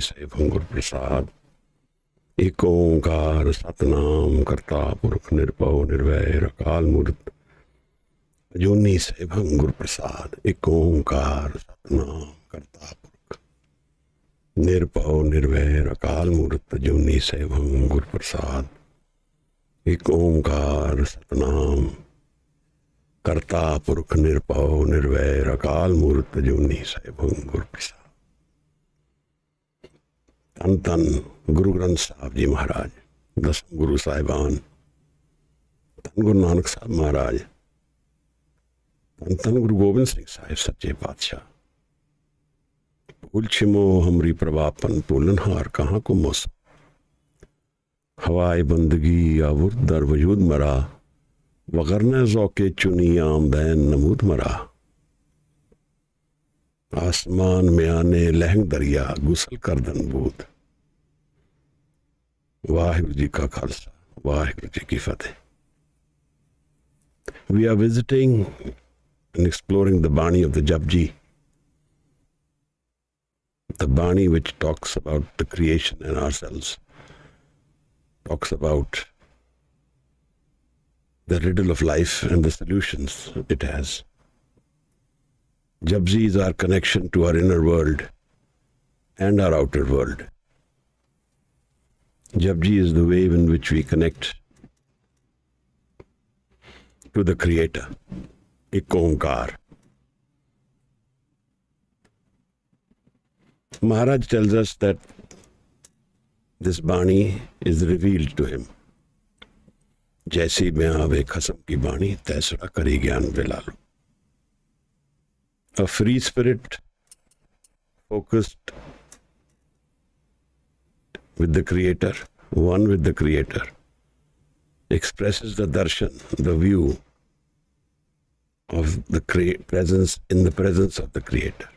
सेवं गुरु प्रसाद। एक ओंकार सतनाम करता पुरख निरभव निर्वैर अकाल मूर्त अजूनी सेवं गुरु प्रसाद। एक ओंकार सतनाम करता पुरख निरभव निर्वैर अकाल मूर्त अजूनी सेवं गुरु प्रसाद। एक ओंकार सतनाम करता पुरख निरभव निर्वैर अकाल मूर्त अजूनी सेवं गुरु प्रसाद। धन धन गुरु ग्रंथ साहब जी महाराज, दसम गुरु साहिबान, धन गुरु नानक साहब महाराज, धन धन गुरु गोबिंद सिंह साहिब सच्चे पातशाह। भूल छिमो हमरी प्रभापन तोलनहार कहाँ को मौसम, हवाए बंदगी आवुर दर वजूद मरा, वगरने ज़ौके चुनी आमदैन नमूद मरा। आसमान में आने लहंग दरिया गुसल कर दन बूद। वाहिगुरु जी का खालसा, वाहिगुरु जी की फतेह। We are visiting and exploring the Bani of the JAPJI, the Bani which talks about the creation and ourselves, talks about the riddle of life and the solutions it has. JAPJI is our connection to our inner world and our outer world. JAPJI is the way in which we connect to the Creator, Ek Onkar. Maharaj tells us that this Bani is revealed to him. जैसी में आवे खसम की बाणी तैसरा करी ज्ञान विलालो. A free spirit focused with the Creator, one with the Creator, expresses the darshan, the view of the presence in the presence of the Creator.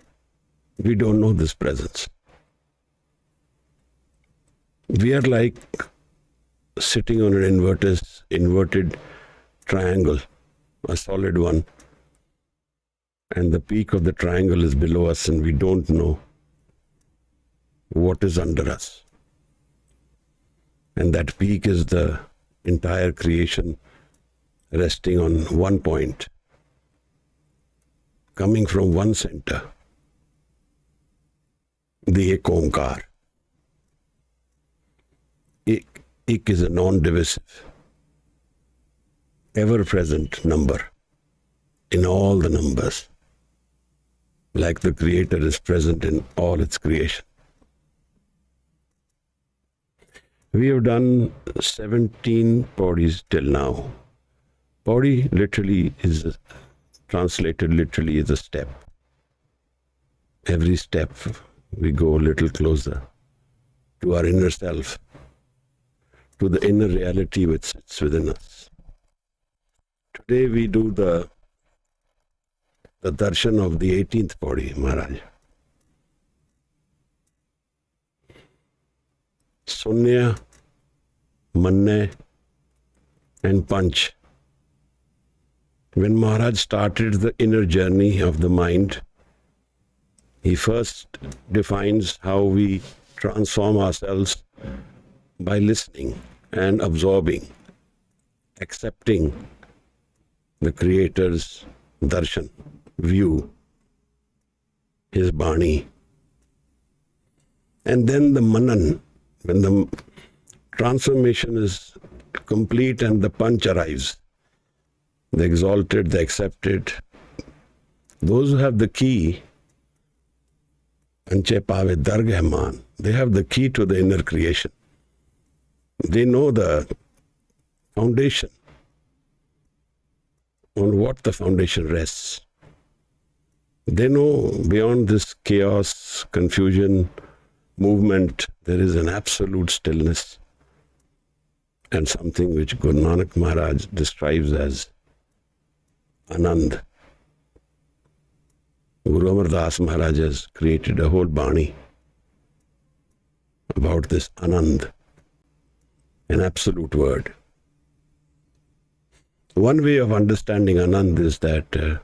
We don't know this presence. We are like sitting on an inverted triangle, a solid one, and the peak of the triangle is below us and we don't know what is under us. And that peak is the entire creation resting on one point, coming from one center, the Ek Onkar. Ik is a non-divisive, ever-present number in all the numbers, like the Creator is present in all its creation. We have done 17 pauris till now. Pauri literally is translated literally as a step. Every step we go a little closer to our inner self, to the inner reality which sits within us. Today we do the darshan of the 18th pauri, Maharaj. Sunya, Manne and Panch. When Maharaj started the inner journey of the mind, he first defines how we transform ourselves by listening and absorbing, accepting the Creator's darshan, view, his Bani. And then the manan, when the transformation is complete and the panch arrives, the exalted, the accepted, those who have the key, Panche Pave Dargahman, they have the key to the inner creation. They know the foundation, on what the foundation rests. They know beyond this chaos, confusion, movement, there is an absolute stillness and something which Guru Nanak Maharaj describes as anand. Guru Amar Das Maharaj has created a whole Bani about this anand, an absolute word. One way of understanding anand is that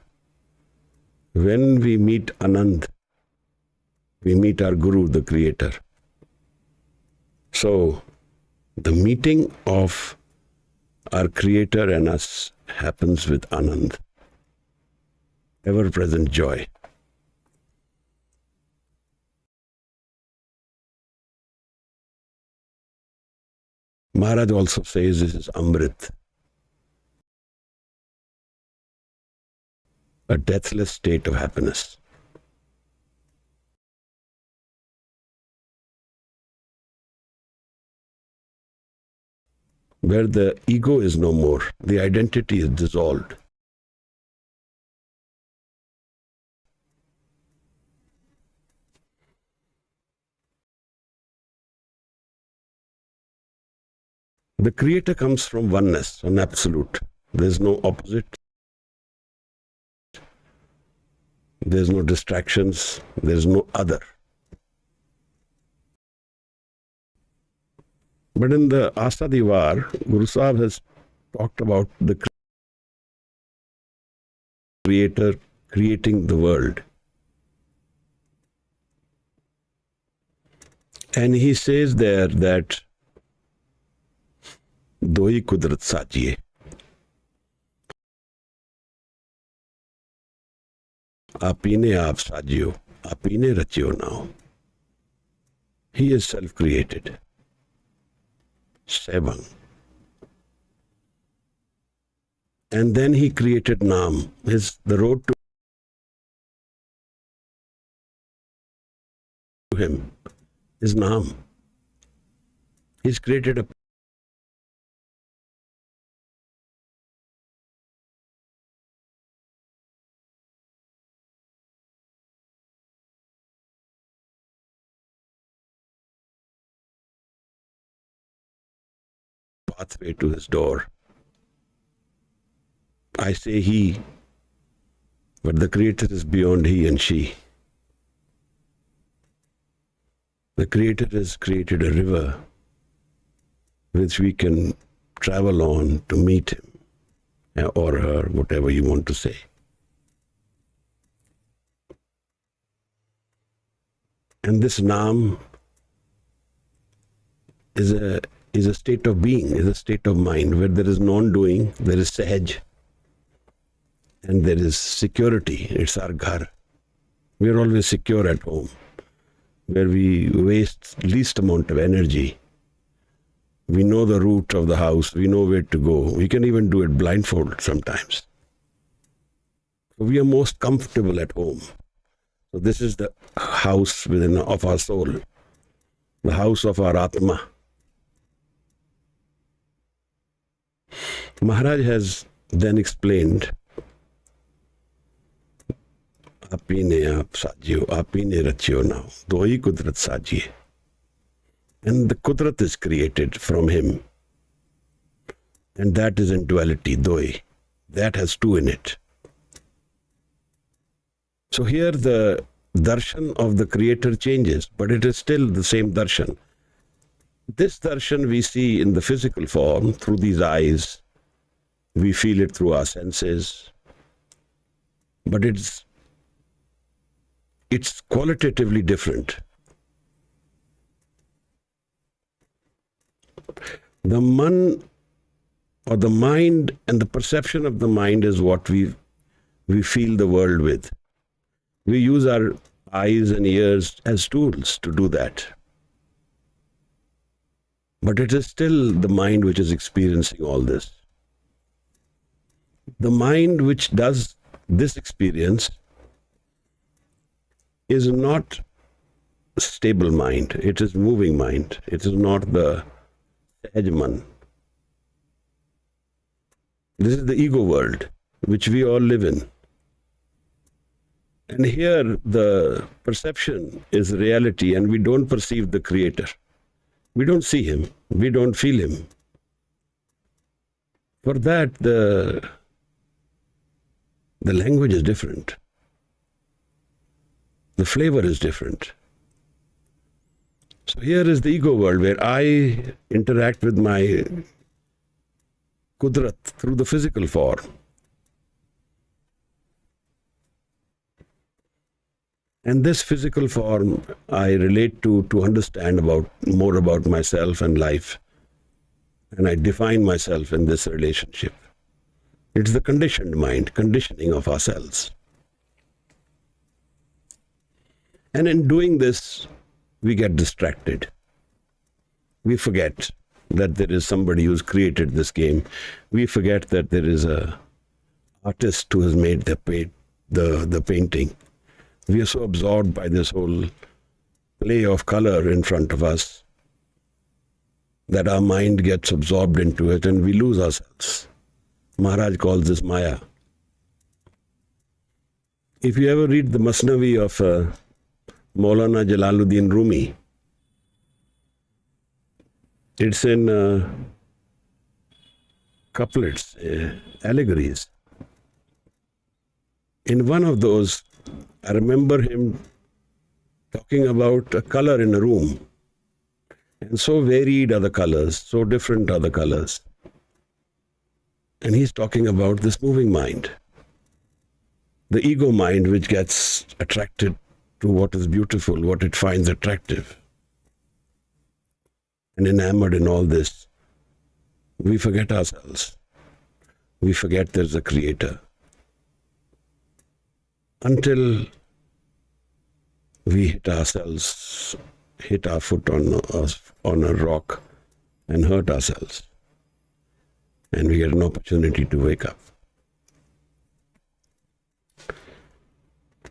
when we meet anand, we meet our Guru, the Creator. So the meeting of our Creator and us happens with anand, ever-present joy. Maharaj also says this is Amrit, a deathless state of happiness. Where the ego is no more, the identity is dissolved. The Creator comes from oneness, an absolute. There's no opposite. There's no distractions. There's no other. But in the Asadivar, Guru Sahib has talked about the Creator creating the world. And he says there that Doi Kudrat Sajiye. Apine aap sajiyo. Apine rachiyo now. He is self-created. Sebang. And then he created Naam. The road to him is Naam. He's created a pathway to his door. I say he, but the Creator is beyond he and she. The Creator has created a river which we can travel on to meet him or her, whatever you want to say. And this Naam is a state of being, is a state of mind where there is non-doing, there is sahaj, and there is security. It's our ghar. We are always secure at home, where we waste least amount of energy. We know the route of the house. We know where to go. We can even do it blindfold sometimes. So we are most comfortable at home. So this is the house of our soul, the house of our Atma. Maharaj has then explained, Apine aap sajiyo, apine rachiyo now, doi kudrat sajiye. And the kudrat is created from him. And that is in duality, doi. That has two in it. So here the darshan of the Creator changes, but it is still the same darshan. This darshan we see in the physical form through these eyes. We feel it through our senses. But it's qualitatively different. The man or the mind and the perception of the mind is what we feel the world with. We use our eyes and ears as tools to do that. But it is still the mind which is experiencing all this. The mind which does this experience is not a stable mind. It is moving mind. It is not the Sahajman. This is the ego world which we all live in. And here the perception is reality, and we don't perceive the Creator. We don't see him. We don't feel him. For that, the language is different. The flavor is different. So here is the ego world where I interact with my kudrat through the physical form. And this physical form I relate to understand more about myself and life. And I define myself in this relationship. It's the conditioned mind, conditioning of ourselves. And in doing this, we get distracted. We forget that there is somebody who's created this game. We forget that there is an artist who has made the painting. We are so absorbed by this whole play of color in front of us that our mind gets absorbed into it and we lose ourselves. Maharaj calls this Maya. If you ever read the Masnavi of Maulana Jalaluddin Rumi, it's in couplets, allegories. In one of those, I remember him talking about a color in a room. And so varied are the colors, so different are the colors. And he's talking about this moving mind. The ego mind which gets attracted to what is beautiful, what it finds attractive. And enamored in all this, we forget ourselves. We forget there's a creator. Until we hit ourselves, hit our foot on a rock and hurt ourselves. And we get an opportunity to wake up.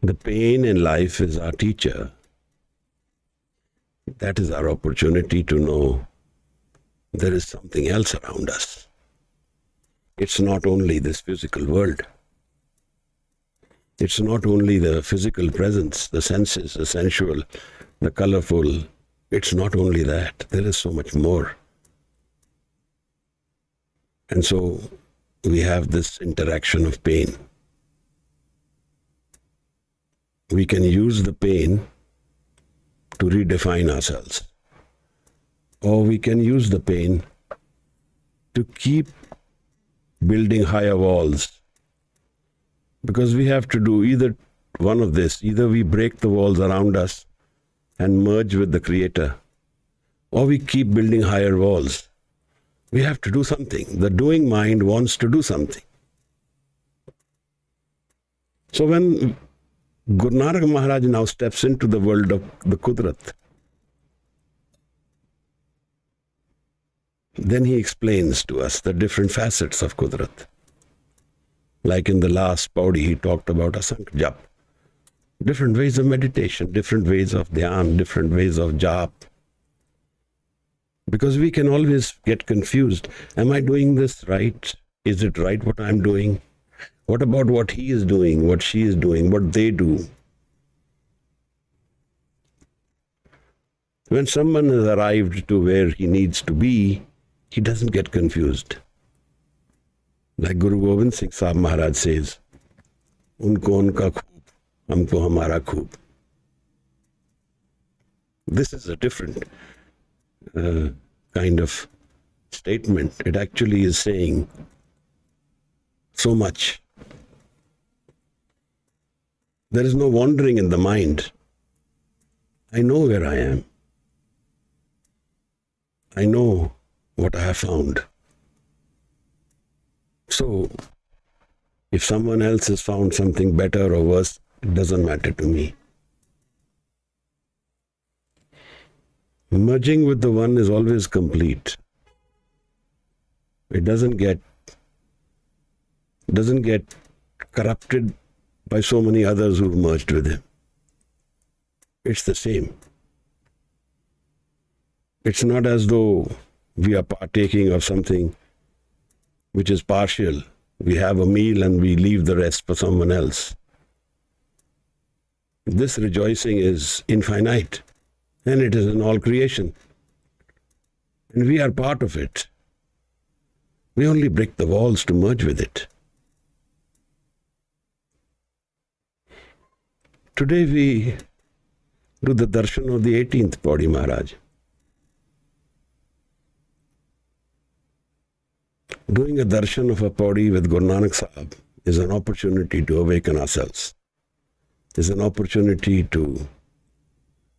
The pain in life is our teacher. That is our opportunity to know there is something else around us. It's not only this physical world. It's not only the physical presence, the senses, the sensual, the colorful. It's not only that. There is so much more. And so we have this interaction of pain. We can use the pain to redefine ourselves. Or we can use the pain to keep building higher walls. Because we have to do either one of this. Either we break the walls around us and merge with the Creator, or we keep building higher walls. We have to do something. The doing mind wants to do something. So when Guru Nanak Maharaj now steps into the world of the Kudrat, then he explains to us the different facets of Kudrat. Like in the last PAURI, he talked about Asangh Jap. Different ways of meditation, different ways of dhyan, different ways of jap. Because we can always get confused. Am I doing this right? Is it right what I'm doing? What about what he is doing, what she is doing, what they do? When someone has arrived to where he needs to be, he doesn't get confused. Like Guru Gobind Singh Sahib Maharaj says, Unko unka khoob, humko hamara khoob. This is a different kind of statement. It actually is saying so much. There is no wandering in the mind. I know where I am. I know what I have found. So, if someone else has found something better or worse, it doesn't matter to me. Merging with the one is always complete. It doesn't get corrupted by so many others who've merged with him. It's the same. It's not as though we are partaking of something which is partial. We have a meal and we leave the rest for someone else. This rejoicing is infinite, and it is in all creation. And we are part of it. We only break the walls to merge with it. Today we do the darshan of the 18th PAURI Maharaj. Doing a darshan of a PAURI with Guru Nanak Sahib is an opportunity to awaken ourselves. is an opportunity to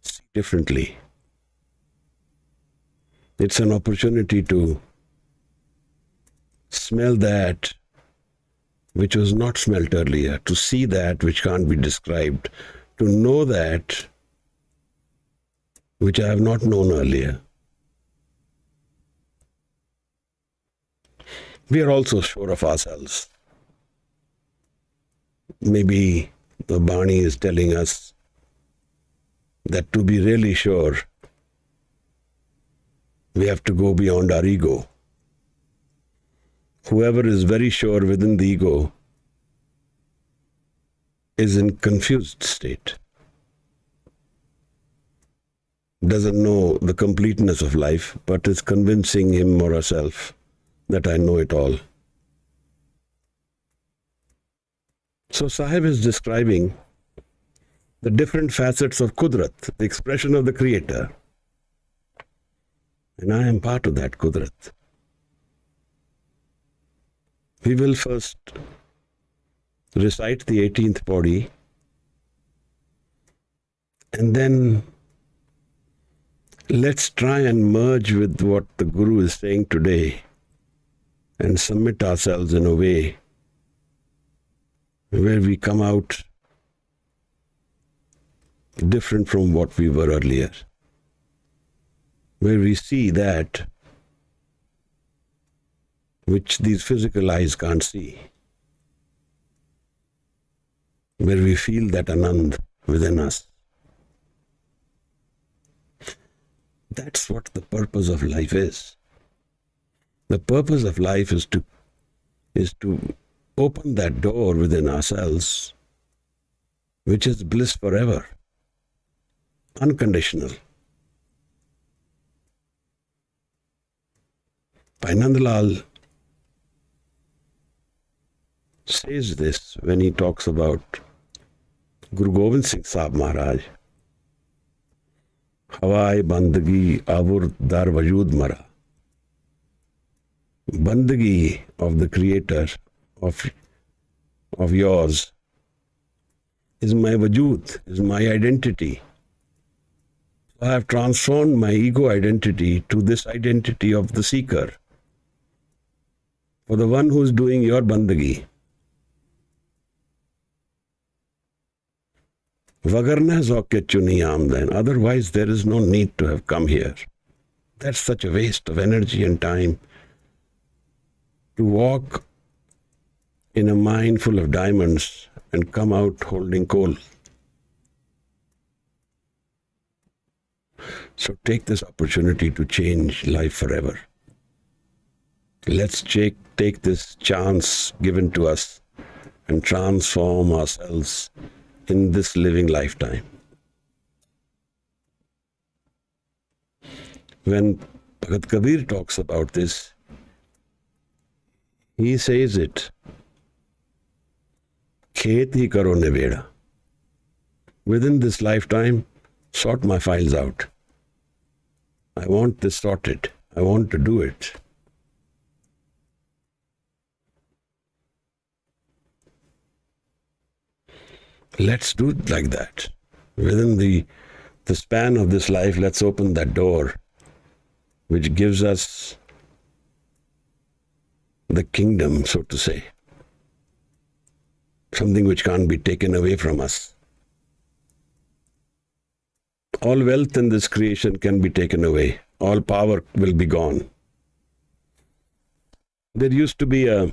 see differently. It's an opportunity to smell that which was not smelt earlier, to see that which can't be described, to know that which I have not known earlier. We are also sure of ourselves. Maybe the Bani is telling us that to be really sure, we have to go beyond our ego. Whoever is very sure within the ego is in confused state, doesn't know the completeness of life, but is convincing him or herself that I know it all. So Sahib is describing the different facets of Kudrat, the expression of the Creator. And I am part of that Kudrat. We will first recite the 18th Pauri, and then let's try and merge with what the Guru is saying today and submit ourselves in a way where we come out different from what we were earlier, where we see that which these physical eyes can't see, where we feel that anand within us. That's what the purpose of life is. The purpose of life is to open that door within ourselves, which is bliss forever, unconditional. Bhai Nandlal says this when he talks about Guru Gobind Singh Sahib Maharaj. Hawai bandagi avur dar vajood mara. Bandagi of the Creator of yours is my vajood, is my identity. I have transformed my ego identity to this identity of the seeker, for the one who is doing your bandagi. Vagarna zokke chuni amdan. Otherwise, there is no need to have come here. That's such a waste of energy and time to walk in a mine full of diamonds and come out holding coal. So take this opportunity to change life forever. Let's take this chance given to us and transform ourselves in this living lifetime. When Bhagat Kabir talks about this, he says it, Khet hi karo niveda. Within this lifetime, sort my files out. I want this sorted. I want to do it. Let's do it like that. Within the span of this life, let's open that door which gives us the kingdom, so to say. Something which can't be taken away from us. All wealth in this creation can be taken away. All power will be gone. There used to be a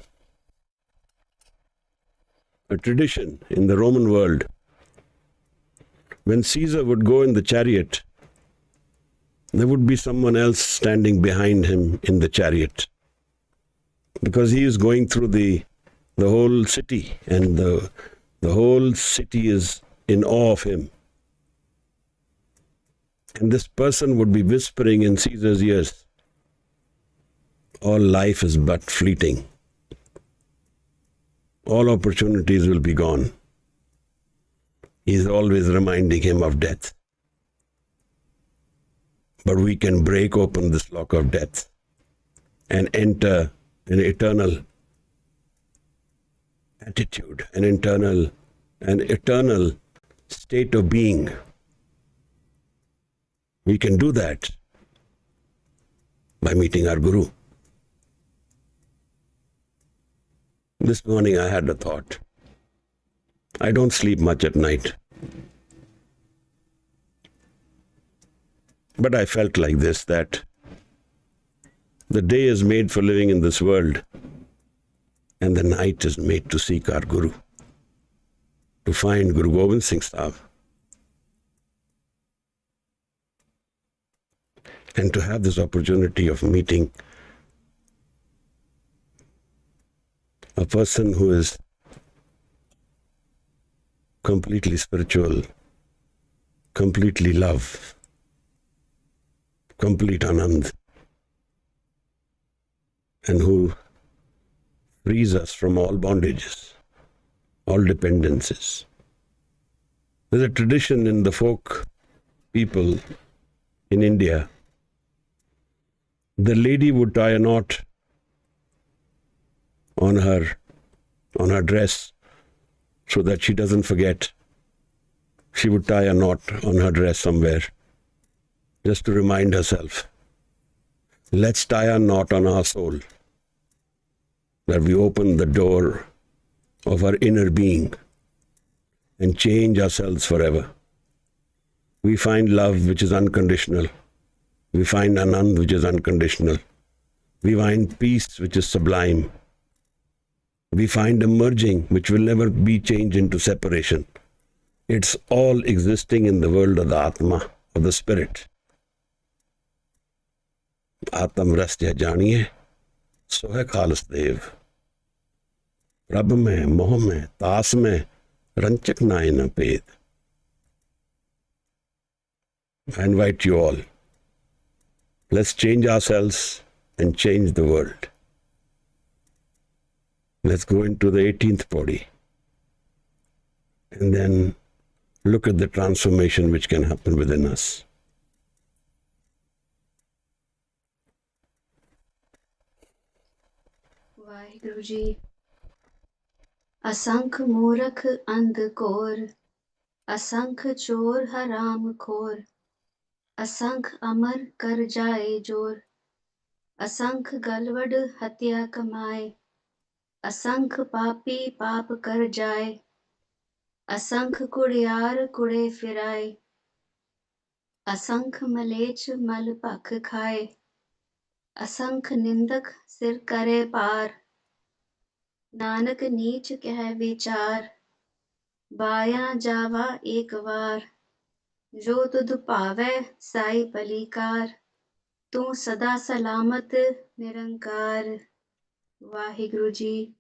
tradition in the Roman world. When Caesar would go in the chariot, there would be someone else standing behind him in the chariot, because he is going through the whole city, and the whole city is in awe of him. And this person would be whispering in Caesar's ears, all life is but fleeting. All opportunities will be gone. He is always reminding him of death. But we can break open this lock of death and enter an eternal attitude, an eternal state of being. We can do that by meeting our Guru. This morning I had a thought. I don't sleep much at night. But I felt like this, that the day is made for living in this world, and the night is made to seek our Guru, to find Guru Gobind Singh Sahib, and to have this opportunity of meeting a person who is completely spiritual, completely love, complete anand, and who frees us from all bondages, all dependencies. There's a tradition in the folk people in India. The lady would tie a knot on her dress so that she doesn't forget. She would tie a knot on her dress somewhere just to remind herself. Let's tie a knot on our soul, that we open the door of our inner being and change ourselves forever. We find love which is unconditional. We find anand which is unconditional. We find peace which is sublime. We find a merging which will never be changed into separation. It's all existing in the world of the Atma, of the Spirit. Atam rasya janiye, so hai khalis dev. Prabh mein, moh mein, taas mein, ranchak nae na ped. I invite you all. Let's change ourselves and change the world. Let's go into the 18th body and then look at the transformation which can happen within us. Waheguru Ji. असंख मूरख अंध core, असंख चोर हराम खोर, असंख अमर कर जाए जोर, असंख गलवड हत्या कमाए, असंख पापी पाप कर जाए, असंख कुड़ियार कुड़े फिराए, असंख मलेच मल भख खाए, असंख निंदक सिर करे पार, नानक नीच कह विचार, बाया जावा एक बार, जो तुध पावै साई पलीकार, तू सदा सलामत निरंकार। Waheguru ji.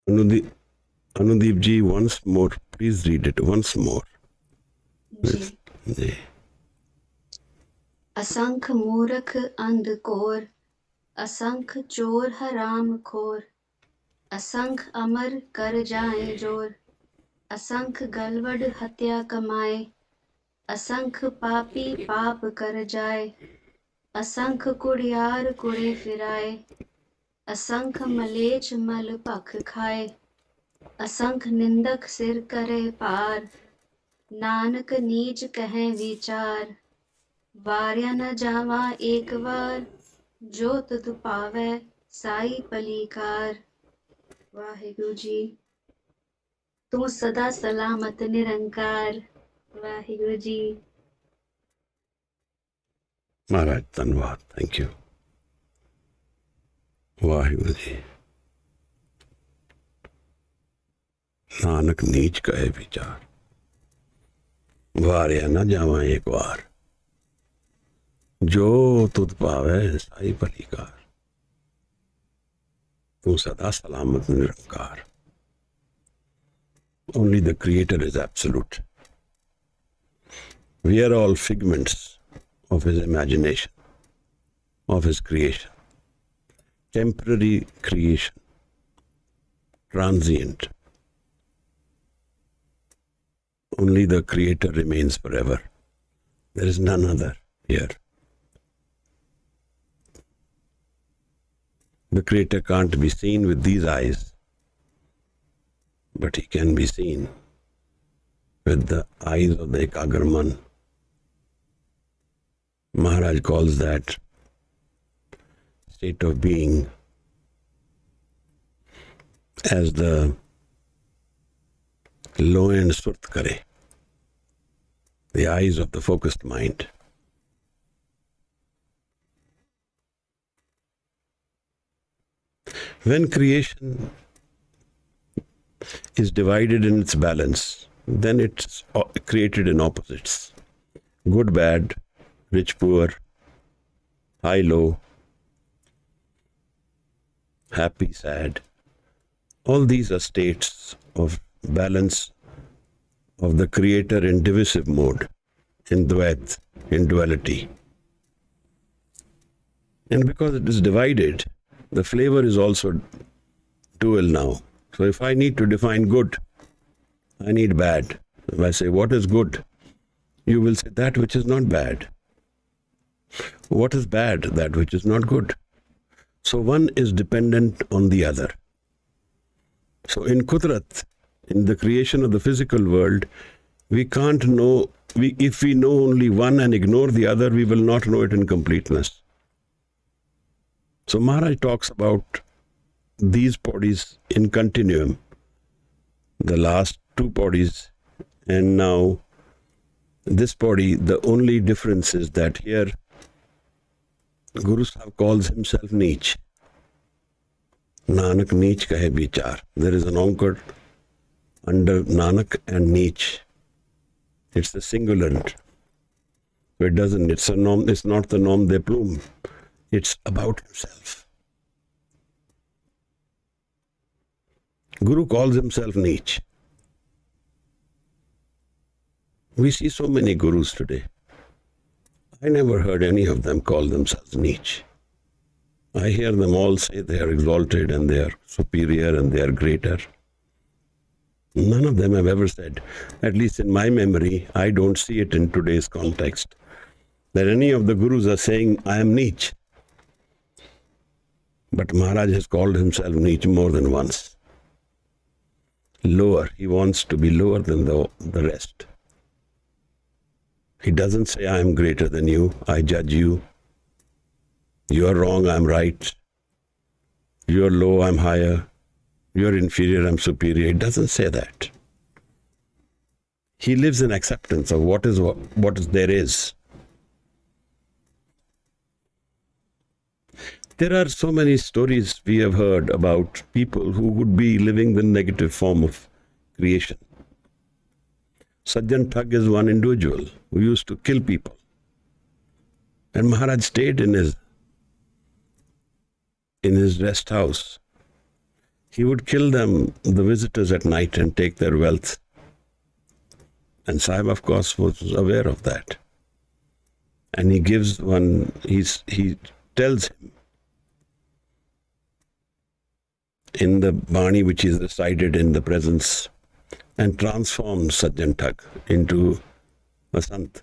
Anudeep ji, once more, please read it once more. जी। असंख मूरख अंध कोर, असंख चोर हराम खोर, असंख अमर कर जाए जोर, असंख गलवड हत्या कमाए, असंख पापी पाप कर जाए, असंख कुड़ियार कुड़े फिराए, असंख मलेच मल भख खाए, असंख निंदक सिर करे पार, नानक नीच कहे विचार, वार्या न जावा एक बार, जो तुध पावै साई पलीकार। वाहिगुरु जी। तू सदा सलामत निरंकार। Waheguru ji. Maharaj, Tanwad, thank you. Waheguru ji. Nanak नीच कहे विचार, वार्या न जावा एक बार, जो तुध पावे साई पलीकार, तू सदा सलामत निरंकार. Only the Creator is absolute. We are all figments of His imagination, of His creation. Temporary creation, transient. Only the Creator remains forever. There is none other here. The Creator can't be seen with these eyes, but He can be seen with the eyes of the Ekagraman. Maharaj calls that state of being as the low end surt kare, the eyes of the focused mind. When creation is divided in its balance, then it's created in opposites. Good, bad, rich, poor, high, low, happy, sad. All these are states of balance of the Creator in divisive mode, in Dvait, in duality. And because it is divided, the flavor is also dual now. So if I need to define good, I need bad. If I say, what is good? You will say, that which is not bad. What is bad? That which is not good. So one is dependent on the other. So in Kudrat, in the creation of the physical world, we can't know, if we know only one and ignore the other, we will not know it in completeness. So Maharaj talks about these bodies in continuum, the last two bodies, and now this body. The only difference is that here Guru Sahib calls himself Neech. Nanak Neech kahe vichar. There is an onkar under Nanak and Neech. It's the singular. It doesn't, it's a nom, it's not the nom de plume. It's about himself. Guru calls himself Neech. We see so many gurus today. I never heard any of them call themselves Neech. I hear them all say they are exalted and they are superior and they are greater. None of them have ever said, at least in my memory, I don't see it in today's context, that any of the gurus are saying, I am Neech. But Maharaj has called himself Neech more than once. Lower. He wants to be lower than the rest. He doesn't say, I am greater than you, I judge you. You are wrong, I am right. You are low, I am higher. You are inferior, I am superior. He doesn't say that. He lives in acceptance of what is there is. There are so many stories we have heard about people who would be living the negative form of creation. Sajjan Thug is one individual who used to kill people. And Maharaj stayed in his rest house. He would kill them, the visitors, at night and take their wealth. And Sahib, of course, was aware of that. And he gives one, he tells him, in the Bani, which is recited in the presence, and transforms Sajjan Thug into a Sant.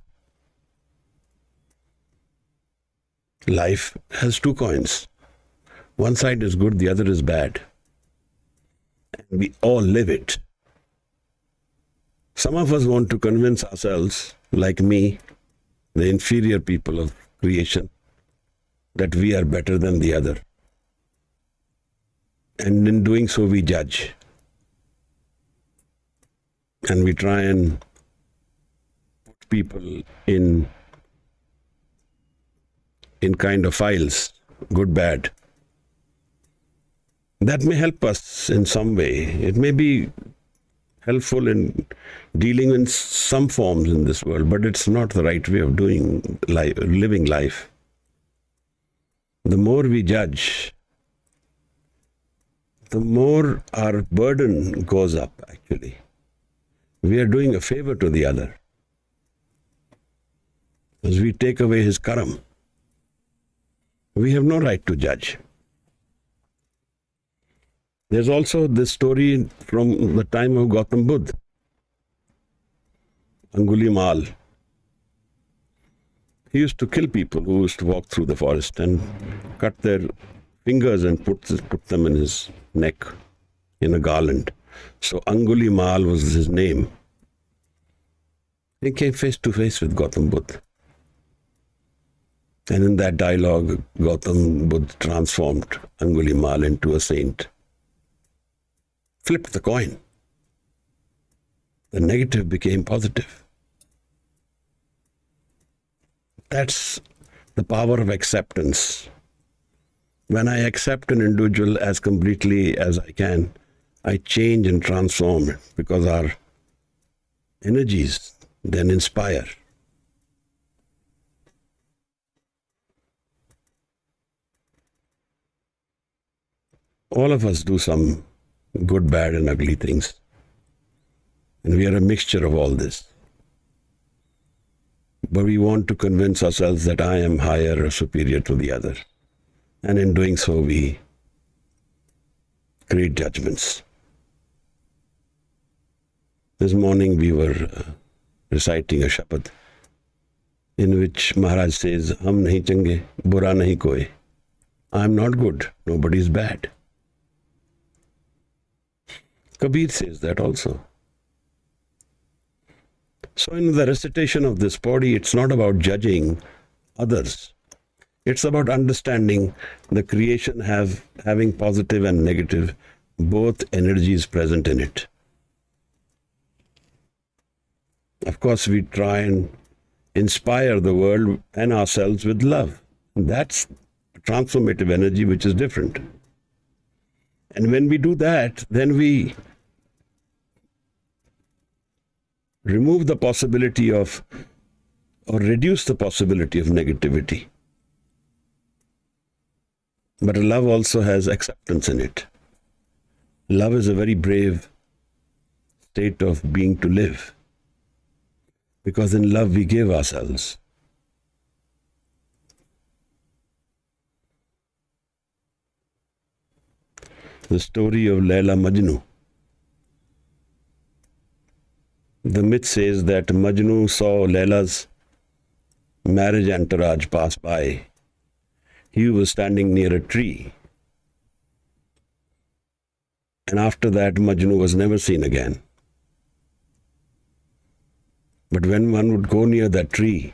Life has two coins. One side is good, the other is bad. And we all live it. Some of us want to convince ourselves, like me, the inferior people of creation, that we are better than the other. And in doing so, we judge. And we try and put people in kind of files, good, bad. That may help us in some way. It may be helpful in dealing in some forms in this world, but it's not the right way of doing life, living life. The more we judge, the more our burden goes up, actually. We are doing a favor to the other. As we take away his karam, we have no right to judge. There's also this story from the time of Gautam Buddha. Angulimal. He used to kill people who used to walk through the forest and cut their fingers and put them in his neck in a garland. So Angulimal was his name. He came face to face with Gautam Buddha. And in that dialogue, Gautam Buddha transformed Angulimal into a saint. Flipped the coin. The negative became positive. That's the power of acceptance. When I accept an individual as completely as I can, I change and transform it because our energies then inspire. All of us do some good, bad, and ugly things. And we are a mixture of all this. But we want to convince ourselves that I am higher or superior to the other. And in doing so, we create judgments. This morning we were reciting a Shabad in which Maharaj says, Hum nahi change, bura nahi koi. I am not good, nobody is bad. Kabir says that also. So in the recitation of this body, it's not about judging others. It's about understanding the creation having positive and negative, both energies present in it. Of course, we try and inspire the world and ourselves with love. That's a transformative energy which is different. And when we do that, then we remove the possibility of, or reduce the possibility of negativity. But love also has acceptance in it. Love is a very brave state of being to live. Because in love we give ourselves. The story of Laila Majnu. The myth says that Majnu saw Laila's marriage entourage pass by. He was standing near a tree. And after that, Majnu was never seen again. But when one would go near that tree,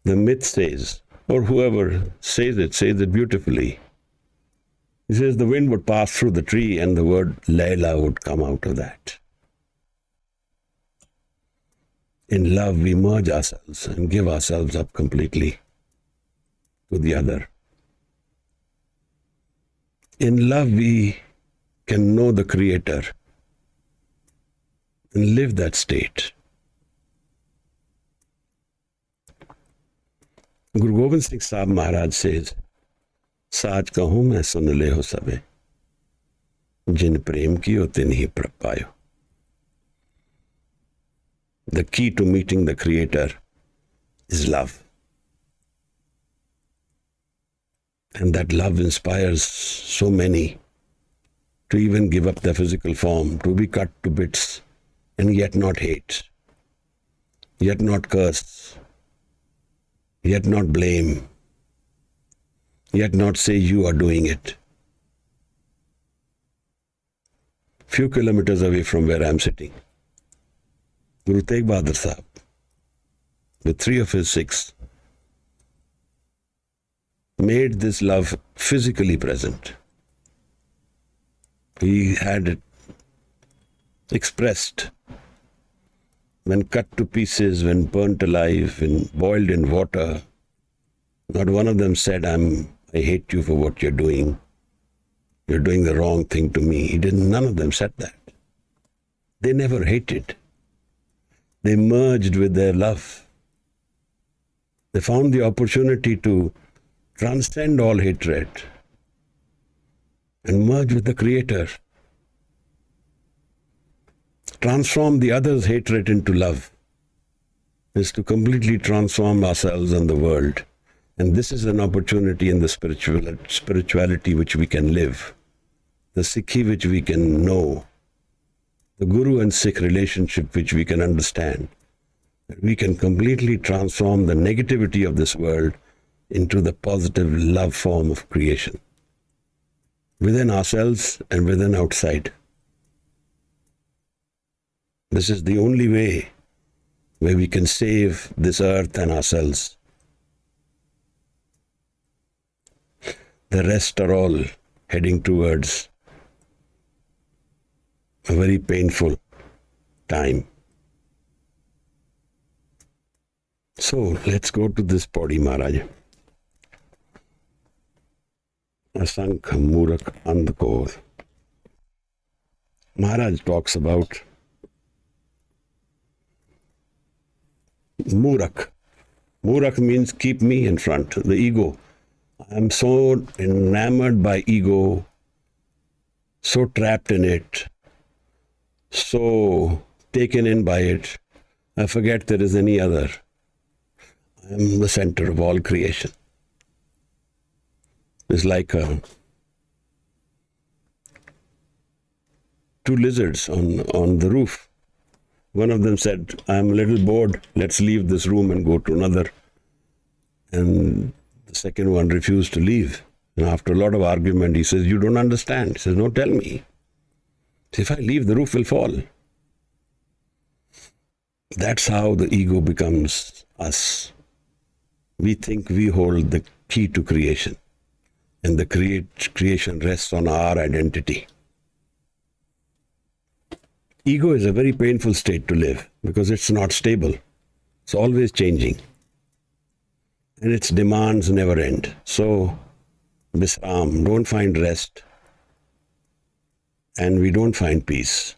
the myth says, or whoever says it beautifully. He says the wind would pass through the tree and the word Laila would come out of that. In love, we merge ourselves and give ourselves up completely to the other. In love, we can know the Creator and live that state. Guru Gobind Singh Sahib Maharaj says, Saaj kahun main sun le ho sabe, jin prem kiyo tin hi prab payo. The key to meeting the Creator is love. And that love inspires so many to even give up their physical form, to be cut to bits, and yet not hate, yet not curse, yet not blame, yet not say you are doing it. Few kilometers away from where I am sitting, Guru Tegh Bahadur Sahib, with 3 of his 6, made this love physically present. He had it expressed when cut to pieces, when burnt alive, when boiled in water. Not one of them said, I hate you for what you're doing. You're doing the wrong thing to me. None of them said that. They never hated. They merged with their love. They found the opportunity to transcend all hatred and merge with the Creator. Transform the other's hatred into love is to completely transform ourselves and the world. And this is an opportunity in the spirituality which we can live, the Sikhi which we can know, the Guru and Sikh relationship which we can understand. That we can completely transform the negativity of this world into the positive love form of creation, within ourselves and within outside. This is the only way where we can save this earth and ourselves. The rest are all heading towards a very painful time. So let's go to this body, Maharaj. Asankh Murak Andhkor. Maharaj talks about Murak. Murak means keep me in front, the ego. I am so enamored by ego, so trapped in it, so taken in by it, I forget there is any other. I am the center of all creation. It's like two lizards on the roof. One of them said, I am a little bored, let's leave this room and go to another. And the second one refused to leave. And after a lot of argument, he says, you don't understand. He says, no, tell me. If I leave, the roof will fall. That's how the ego becomes us. We think we hold the key to creation. And the creation rests on our identity. Ego is a very painful state to live because it's not stable. It's always changing. And its demands never end. So, Visram, don't find rest. And we don't find peace.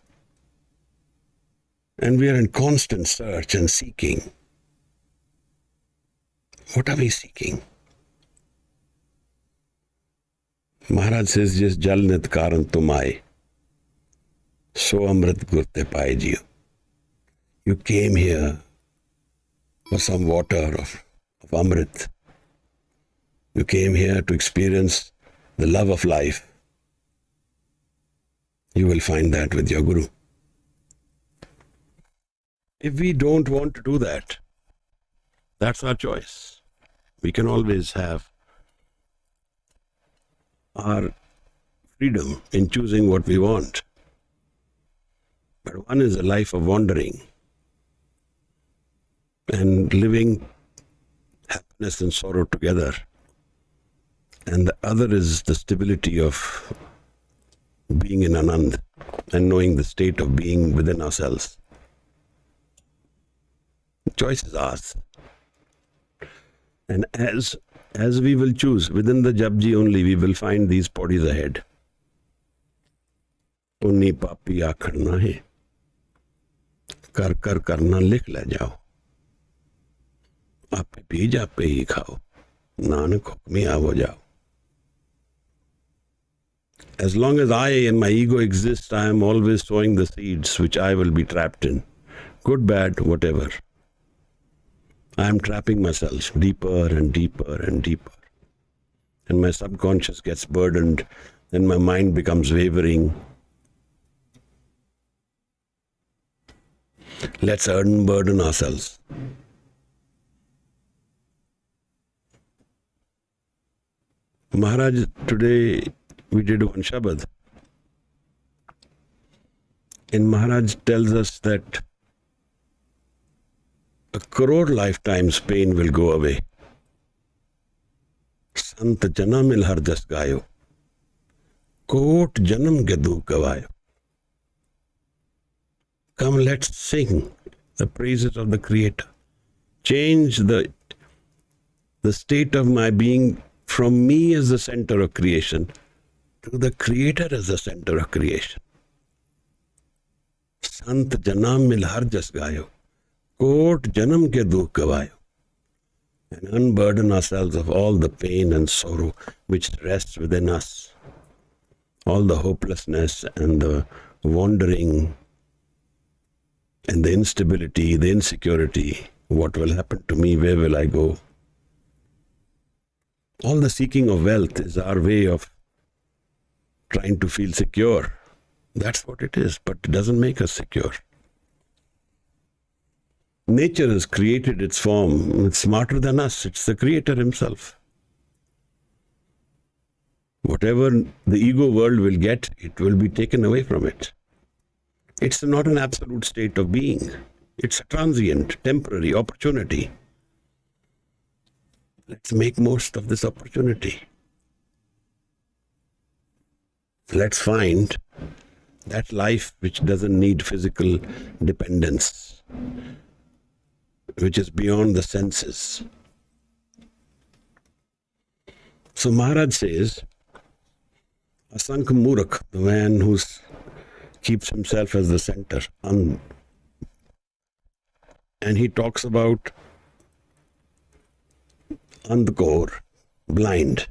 And we are in constant search and seeking. What are we seeking? Maharaj says, Jis jal nit karan tumai, so amrit gurte paye jiyo. You came here for some water of Amrit. You came here to experience the love of life. You will find that with your Guru. If we don't want to do that, that's our choice. We can always have our freedom in choosing what we want. But one is a life of wandering and living happiness and sorrow together. And the other is the stability of being in anand and knowing the state of being within ourselves. The choice is ours. And as we will choose, within the JAPJI only, we will find these bodies ahead. Unni papi aakhna hai. Kar karna likh le jao. Ape beej ape hi khao. Nanak hukmi aavo jao. As long as I and my ego exist, I am always sowing the seeds which I will be trapped in. Good, bad, whatever. I am trapping myself deeper and deeper and deeper. And my subconscious gets burdened, then my mind becomes wavering. Let's unburden ourselves. Maharaj, today we did one Shabad. And Maharaj tells us that a crore lifetimes pain will go away. Sant janam il har jas gayo. Kot janam ke dukh gavayo. Come, let's sing the praises of the Creator. Change the state of my being from me as the center of creation to the Creator as the center of creation. Sant janam mil har jas gayo. Kot janam ke dukh gavayo. And unburden ourselves of all the pain and sorrow which rests within us. All the hopelessness and the wandering and the instability, the insecurity. What will happen to me? Where will I go? All the seeking of wealth is our way of trying to feel secure. That's what it is, but it doesn't make us secure. Nature has created its form. It's smarter than us. It's the Creator Himself. Whatever the ego world will get, it will be taken away from it. It's not an absolute state of being. It's a transient, temporary opportunity. Let's make most of this opportunity. Let's find that life which doesn't need physical dependence, which is beyond the senses. So Maharaj says, Asank Murak, the man who keeps himself as the center, and he talks about andkor, blind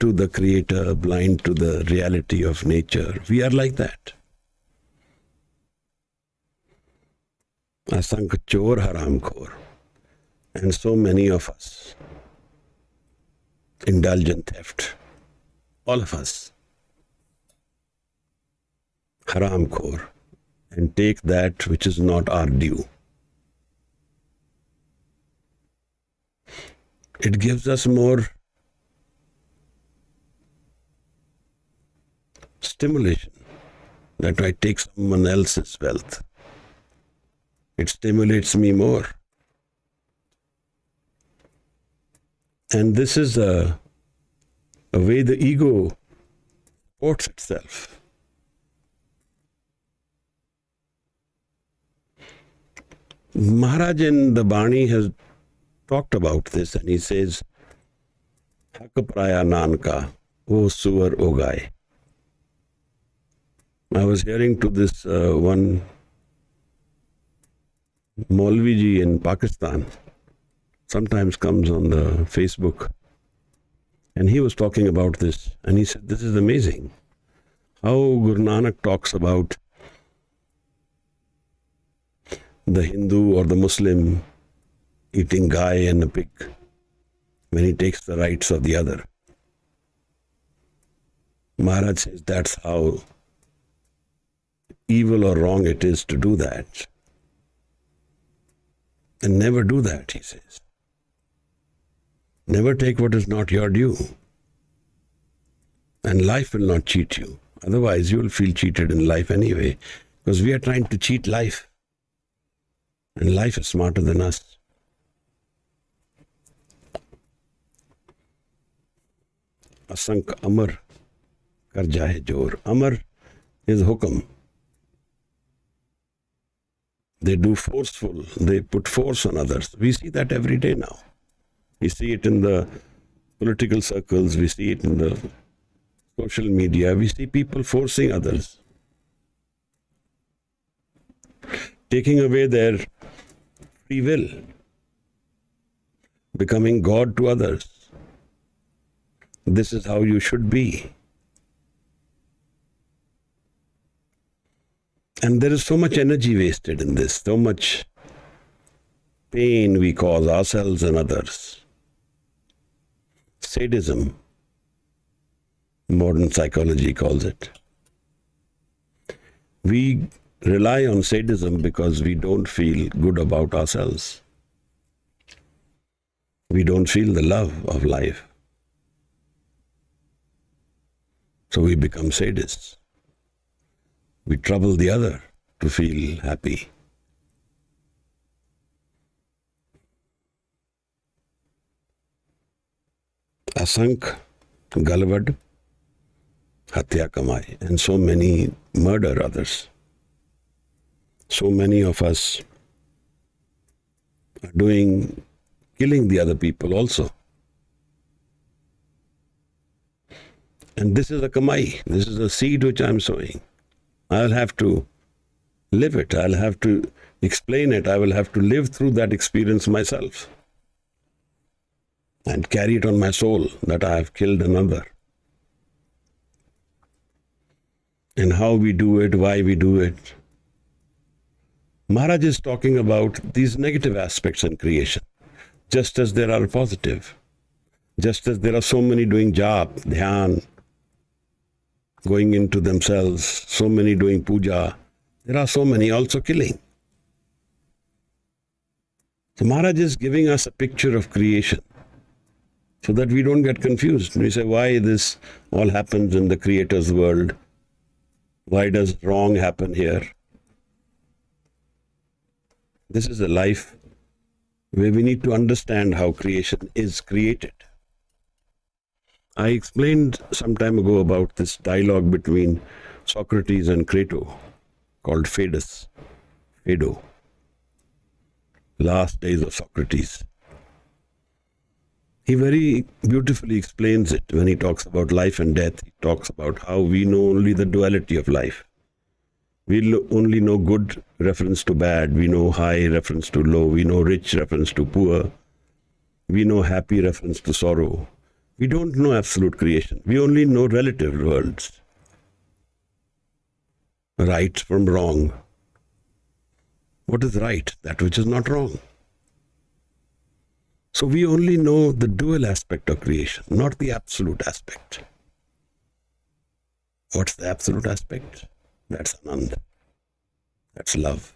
to the Creator, blind to the reality of nature. We are like that. Asank chor haramkhor. And so many of us indulge in theft. All of us. Haramkhor. And take that which is not our due. It gives us more stimulation that I take someone else's wealth. It stimulates me more. And this is a way the ego supports itself. Maharaj in the Bani has talked about this, and he says, Hakapraya Nanka, O Suar, O Gai. I was hearing to this one Maulviji in Pakistan, sometimes comes on the Facebook, and he was talking about this, and he said, this is amazing how Guru Nanak talks about the Hindu or the Muslim eating gai and a pig when he takes the rights of the other. Maharaj says that's how evil or wrong it is to do that. And never do that, he says. Never take what is not your due. And life will not cheat you. Otherwise, you will feel cheated in life anyway, because we are trying to cheat life. And life is smarter than us. Asank Amar kar jahe jor. Amar is hukam. They do forceful, they put force on others. We see that every day now. We see it in the political circles, we see it in the social media, we see people forcing others, taking away their free will, becoming God to others. This is how you should be. And there is so much energy wasted in this, so much pain we cause ourselves and others. Sadism, modern psychology calls it. We rely on sadism because we don't feel good about ourselves. We don't feel the love of life. So we become sadists. We trouble the other to feel happy. Asank Galvad Hatya Kamai, and so many murder others. So many of us are killing the other people also. And this is a kamai, this is a seed which I'm sowing. I'll have to live it, I'll have to explain it, I will have to live through that experience myself and carry it on my soul that I have killed another. And how we do it, why we do it. Maharaj is talking about these negative aspects in creation, just as there are positive, just as there are so many doing jap, dhyan, going into themselves, so many doing puja, there are so many also killing. So Maharaj is giving us a picture of creation. so that we don't get confused. We say, why this all happens in the Creator's world? Why does wrong happen here? This is a life where we need to understand how creation is created. I explained some time ago about this dialogue between Socrates and Crato called Phaedo, last days of Socrates. He very beautifully explains it when he talks about life and death. He talks about how we know only the duality of life. We only know good reference to bad. We know high reference to low. We know rich reference to poor. We know happy reference to sorrow. We don't know absolute creation. We only know relative worlds. Right from wrong. What is right? That which is not wrong. So we only know the dual aspect of creation, not the absolute aspect. What's the absolute aspect? That's anand. That's love.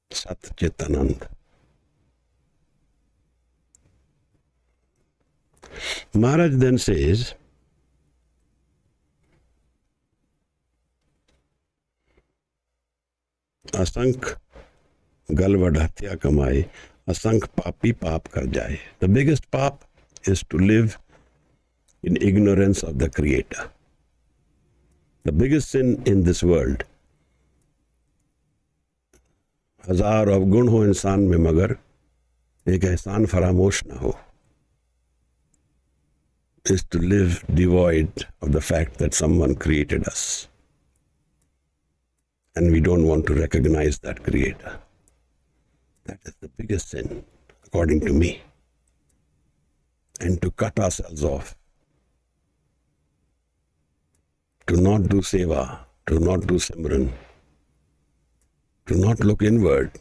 Sat Chit Anand. Maharaj then says, Asank galvad hatya kamai, asank papi paap kar jaye. The biggest paap is to live in ignorance of the Creator. The biggest sin in this world, हजार अवगुण हो इंसान में मगर एक एहसान फरामोश ना हो, is to live devoid of the fact that someone created us. And we don't want to recognize that Creator. That is the biggest sin, according to me. And to cut ourselves off, to not do seva, to not do Simran, to not look inward,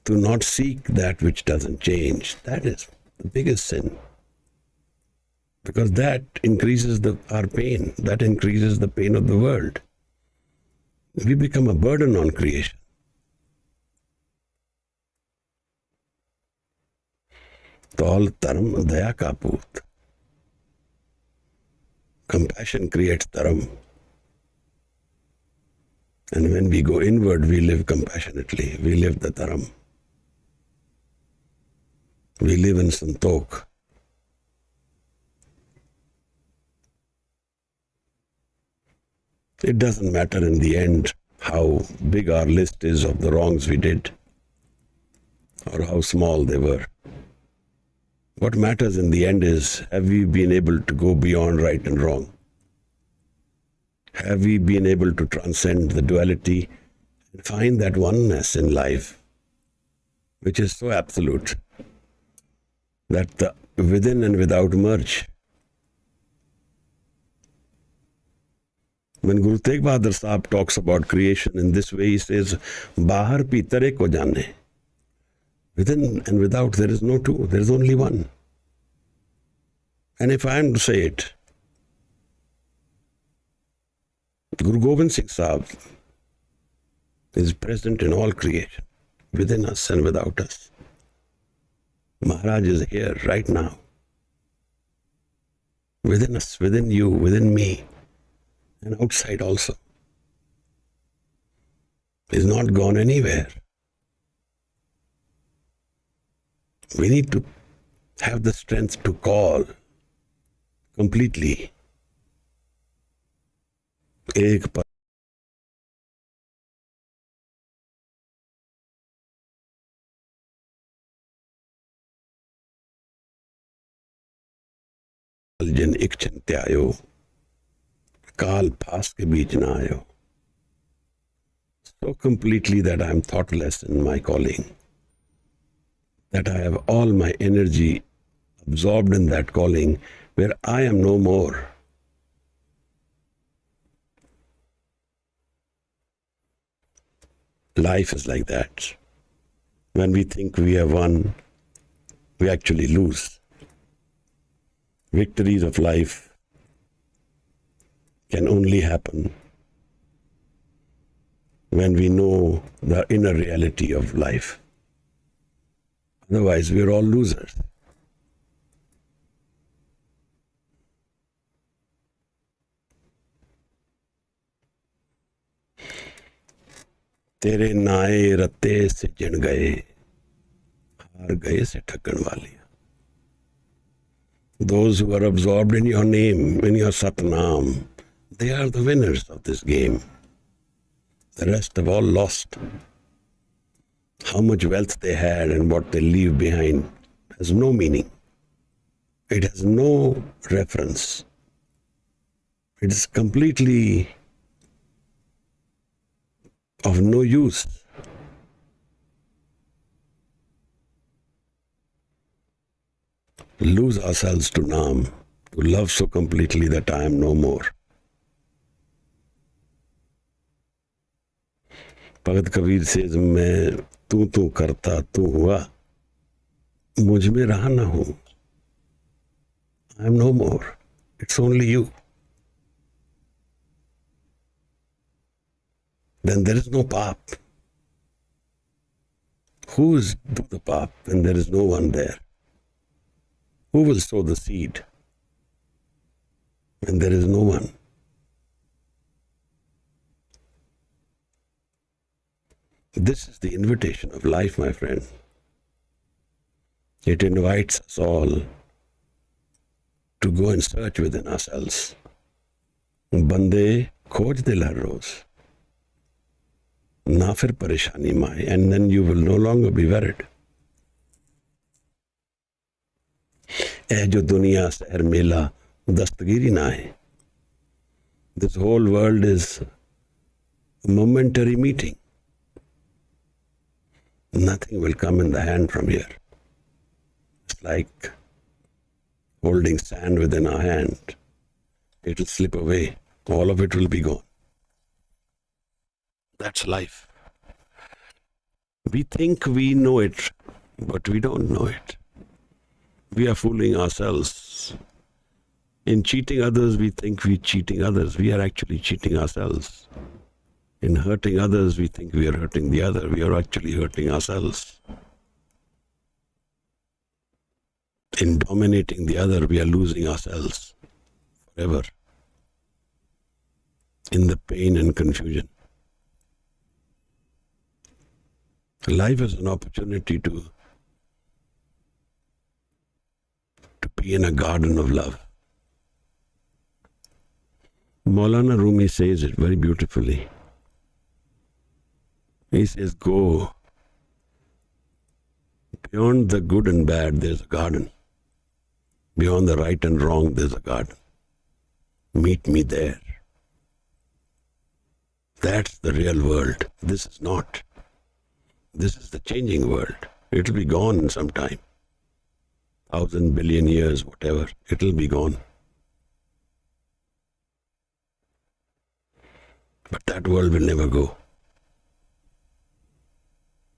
to not seek that which doesn't change, that is the biggest sin. Because that increases our pain, that increases the pain of the world. We become a burden on creation. Tol taram daya ka poot. Compassion creates dharam. And when we go inward, we live compassionately. We live the dharam. We live in santokh. It doesn't matter in the end how big our list is of the wrongs we did or how small they were. What matters in the end is, have we been able to go beyond right and wrong? Have we been able to transcend the duality and find that oneness in life, which is so absolute that the within and without merge? When Guru Tegh Bahadur Sahib talks about creation in this way, he says, Bahar pitare ko jane. Within and without, there is no two, there is only one. And if I am to say it, Guru Gobind Singh Sahib is present in all creation, within us and without us. Maharaj is here right now, within us, within you, within me, and outside also. He's not gone anywhere. We need to have the strength to call completely. Ek par जन एक चिंत्य आयो, काल फास के बीच ना आयो. So completely that I am thoughtless in my calling, that I have all my energy absorbed in that calling, where I am no more. Life is like that. When we think we have won, we actually lose. Victories of life can only happen when we know the inner reality of life. Otherwise, we are all losers. तेरे नाए रत्ते से जिन गए, हार गए से ठगन वाले. Those who are absorbed in your name, in your Satnam, they are the winners of this game. The rest have all lost. How much wealth they had and what they leave behind has no meaning. It has no reference. It is completely of no use. Lose ourselves to Naam, to love so completely that I am no more. Bhagat Kabir says, मैं तू करता तू हुआ, मुझ में रहा ना हूं. I am no more. It's only you. Then there is no path. Who is do the path when there is no one there? Who will sow the seed when there is no one? This is the invitation of life, my friend. It invites us all to go and search within ourselves. Bande khoj dil har roz, na fir pareshani maaye, and then you will no longer be worried. Eh jo duniya seher mela dastgiri na hai. This whole world is a momentary meeting. Nothing will come in the hand from here. It's like holding sand within our hand. It will slip away. All of it will be gone. That's life. We think we know it, but we don't know it. We are fooling ourselves. In cheating others, we think we're cheating others. We are actually cheating ourselves. In hurting others, we think we are hurting the other. We are actually hurting ourselves. In dominating the other, we are losing ourselves forever in the pain and confusion. Life is an opportunity to be in a garden of love. Maulana Rumi says it very beautifully. He says, go beyond the good and bad, there's a garden. Beyond the right and wrong, there's a garden. Meet me there. That's the real world. This is not. This is the changing world. It'll be gone in some time. 1,000 billion years, whatever. It'll be gone. But that world will never go.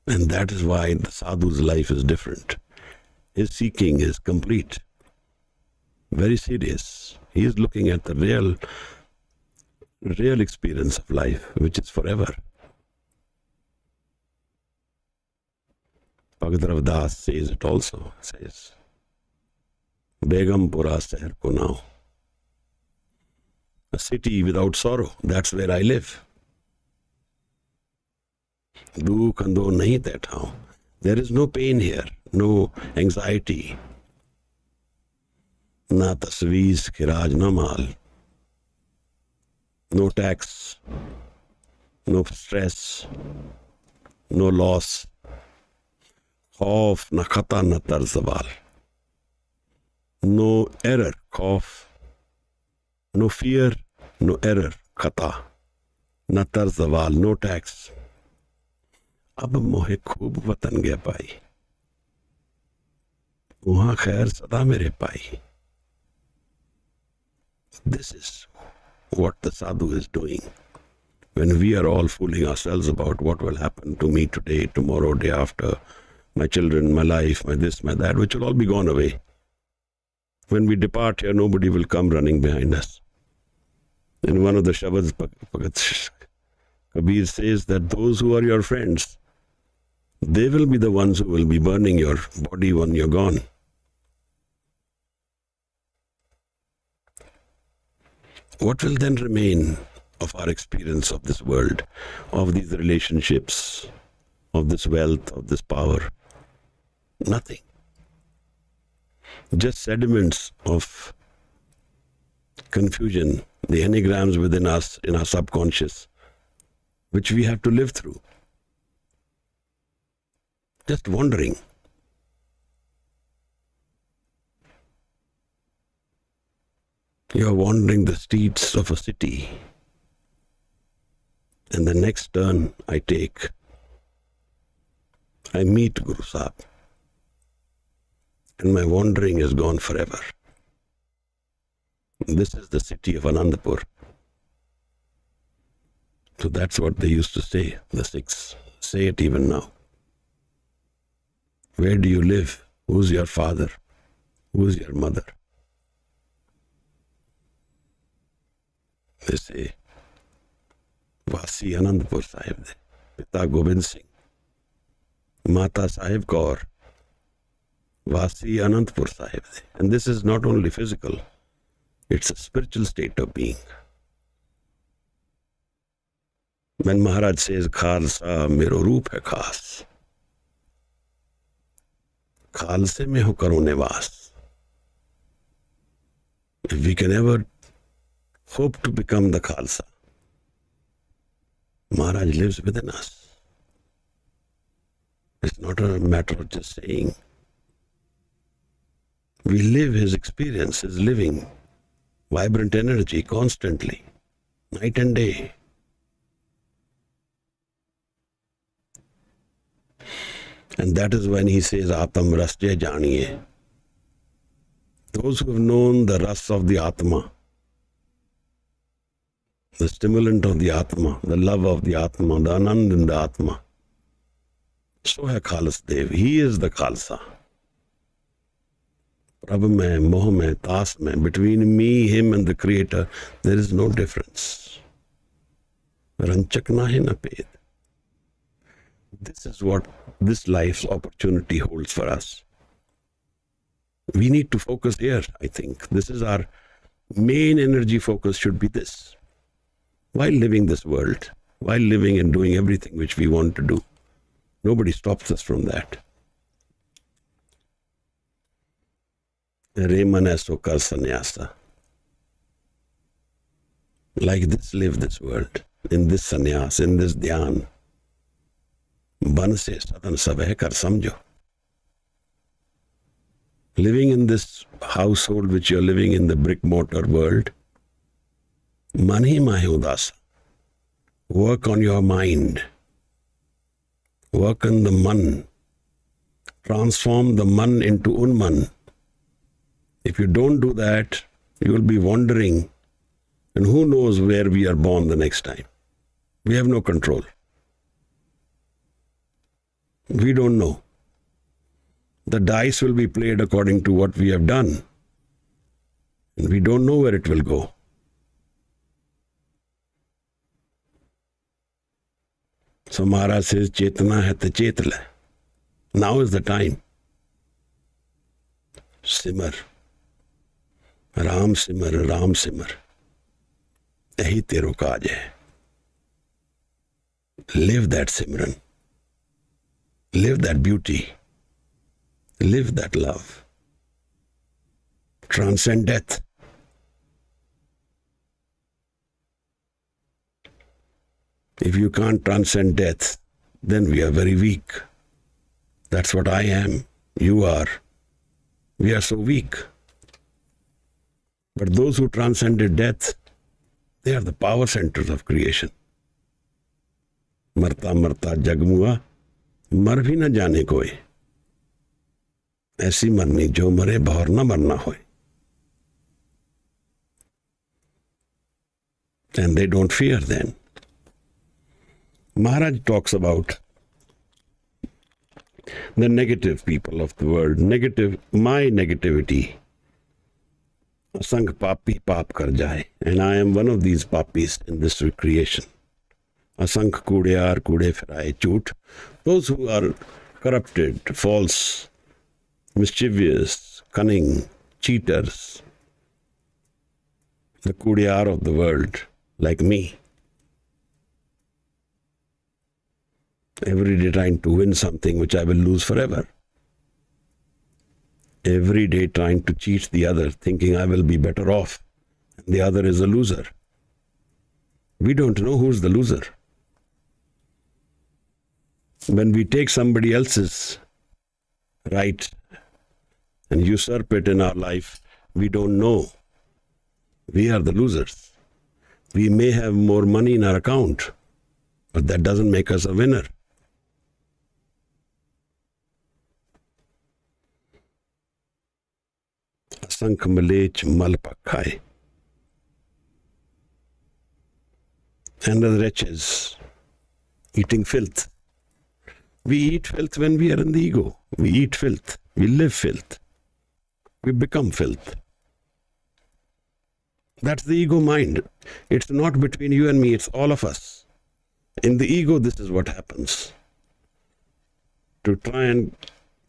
And that is why the sadhu's life is different. His seeking is complete. Very serious. He is looking at the real experience of life, which is forever. Bhagat Rav Das says it also. Says, Begumpura Seher ko now. A city without sorrow. That's where I live. Dukh ando nahi tethao. There is no pain here, no anxiety. Na tasweez khiraj na mal. No tax, no stress, no loss. Khauf na khata na tarzawal. No error, khauf. No fear, no error, khata. Na tarzawal, no tax. अब मोहे खूब वतन गया पाई, वहां खैर सदा मेरे पाई. This is what the sadhu is doing. When we are all fooling ourselves about what will happen to me today, tomorrow, day after, my children, my life, my this, my that, which will all be gone away. When we depart here, nobody will come running behind us. In one of the Shabads, Bhagat Kabir says that those who are your friends, They will be the ones who will be burning your body when you're gone. What will then remain of our experience of this world, of these relationships, of this wealth, of this power? Nothing. Just sediments of confusion, the enneagrams within us, in our subconscious, which we have to live through. Just wandering. You are wandering the streets of a city, and the next turn I take, I meet Guru Sahib, and my wandering is gone forever. This is the city of Anandapur. So that's what they used to say, the Sikhs say it even now. Where do you live? Who's your father? Who's your mother? They say, Vasi Anandpur Sahib de, Pita Gobind Singh, Mata Sahib Kaur, Vasi Anandpur Sahib de. And this is not only physical, it's a spiritual state of being. When Maharaj says, Khalsa mero roop hai khas, Khalse mein ho karo nivaas. If we can ever hope to become the Khalsa, Maharaj lives within us. It's not a matter of just saying. We live his experience, his living, vibrant energy constantly, night and day. And that is when he says, Atam rasje janiye. Those who have known the ras of the Atma, the stimulant of the Atma, the love of the Atma, the anand in the Atma. So hai Khalas Dev. He is the Khalsa. Prabh mein, moh mein, taas mein, between me, him and the Creator, there is no difference. Ranchak nahi na ped. This is what this life's opportunity holds for us. We need to focus here, I think. This is our main energy focus should be this. While living this world, while living and doing everything which we want to do, nobody stops us from that. Reman aso kar sannyasa. Like this, live this world, in this sannyas, in this dhyan. Ban se sadan sabah kar samjho. Living in this household which you're living in, the brick mortar world, man hi mahe udasa. Work on your mind. Work on the man. Transform the man into unman. If you don't do that, you will be wandering, and who knows where we are born the next time. We have no control. We don't know. The dice will be played according to what we have done, and we don't know where it will go. So Maharaj says, Chetana hai te chet le. Now is the time. Simmer. Ram simmer, Ram simmer. Yahi tero kaaj hai. Live that Simran. Live that beauty. Live that love. Transcend death. If you can't transcend death, then we are very weak. That's what I am. You are. We are so weak. But those who transcended death, they are the power centers of creation. Marta marta jagmua, mar bhi na jane koi. ऐसी मरनी जो मरे बहुर न मरना होए. And they don't fear then. Maharaj talks about the negative people of the world. Negative, my negativity. Asangh papi paap kar jaye. And I am one of these papis in this creation. Asankh kudeyar kude firai chut. Those who are corrupted, false, mischievous, cunning, cheaters, the kudeyar of the world, like me, every day trying to win something which I will lose forever. Every day trying to cheat the other, thinking I will be better off, and the other is a loser. We don't know who's the loser. When we take somebody else's right and usurp it in our life, we don't know. We are the losers. We may have more money in our account, but that doesn't make us a winner. Asankh malech mal pakhai. And the wretches eating filth. We eat filth when we are in the ego. We eat filth. We live filth. We become filth. That's the ego mind. It's not between you and me, it's all of us. In the ego, this is what happens. To try and